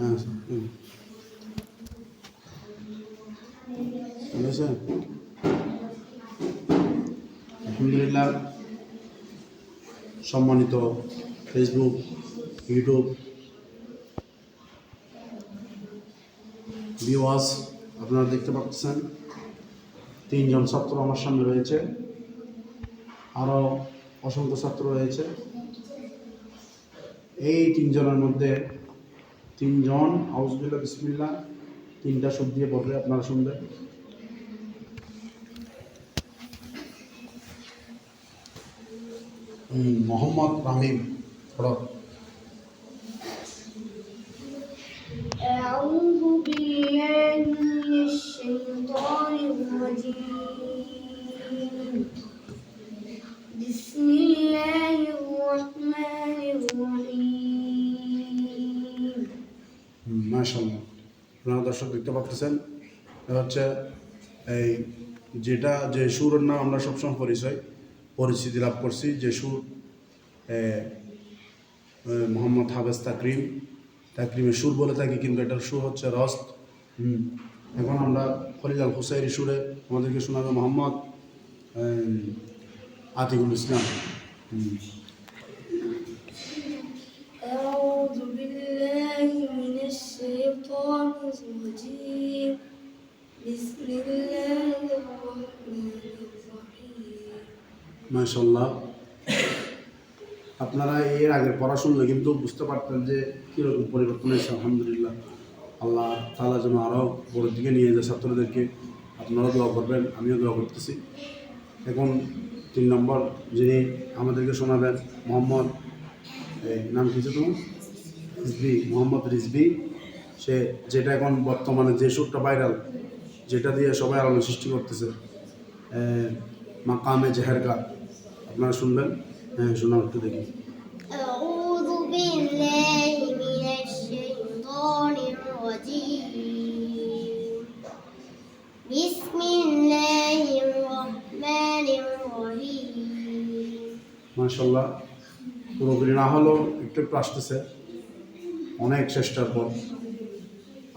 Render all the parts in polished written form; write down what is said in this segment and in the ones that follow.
হ্যাঁ বুঝেছে। আলহামদুলিল্লাহ, সম্মানিত ফেসবুক, ইউটিউব ভিউয়ার্স, আপনারা দেখতে পাচ্ছেন 3 জন ছাত্র আমার সামনে রয়েছে, আরও অসংখ্য ছাত্র রয়েছে। এই 3 জনের মধ্যে 3 জন আউযুবিল্লাহ বিসমিল্লাহ 3টা সুর দিয়ে পড়বে, আপনারা শুনবেন। মোহাম্মদ রামিম পড়ো। أعوذ بالله من الشيطان الرجيم بسم الله الرحمن الرحيم মাশাআল্লাহ, আপনারা দর্শক দেখতে পাচ্ছেন, এটা হচ্ছে এই যে সুরের নাম আমরা সবসময় পরিচিতি লাভ করছি, যে সুর মোহাম্মদ হাফেজ তাকরিমের সুর বলে থাকি, কিন্তু এটার সুর হচ্ছে রস্ত। এখন আমরা খলিল আল হুসাইরি সুরে আমাদেরকে শোনাবে মোহাম্মদ আতিকুল ইসলাম। أعوذ بالله من الشيطان الرجيم بسم الله الرحمن الرحيم মাশাআল্লাহ, আপনারা এর আগের পড়া শুনলে কিন্তু বুঝতে পারতেন যে কীরকম পরিবর্তন হয়েছে। আলহামদুলিল্লাহ, আল্লাহ তাআলা যেন আরও বড়ের দিকে নিয়ে যায় ছাত্রদেরকে। আপনারাও দোয়া করবেন, আমিও দোয়া করতেছি। এখন 3 নম্বর যিনি আমাদেরকে শোনাবেন মোহাম্মদ, নাম কি তোমার? মোহাম্মদ রিজভী। সে যেটা এখন বর্তমানে যে সুরটা ভাইরাল, যেটা দিয়ে সবাই আলোড়ন সৃষ্টি করতেছে, মাকামে জেহেরকা, আপনারা শুনবেন। হ্যাঁ, শোনাও একটু দেখি। أعوذ بالله من الشيطان الرجيم بسم الله الرحمن الرحيم মাশাআল্লাহ, পুরোপুরি না হলেও একটু একটু আসতেছে, অনেক চেষ্টার পর।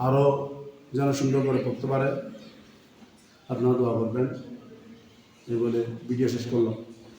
আরও যেন সুন্দর করে করতে পারে, আপনারা দোয়া করবেন। এই বলে ভিডিও শেষ করলাম।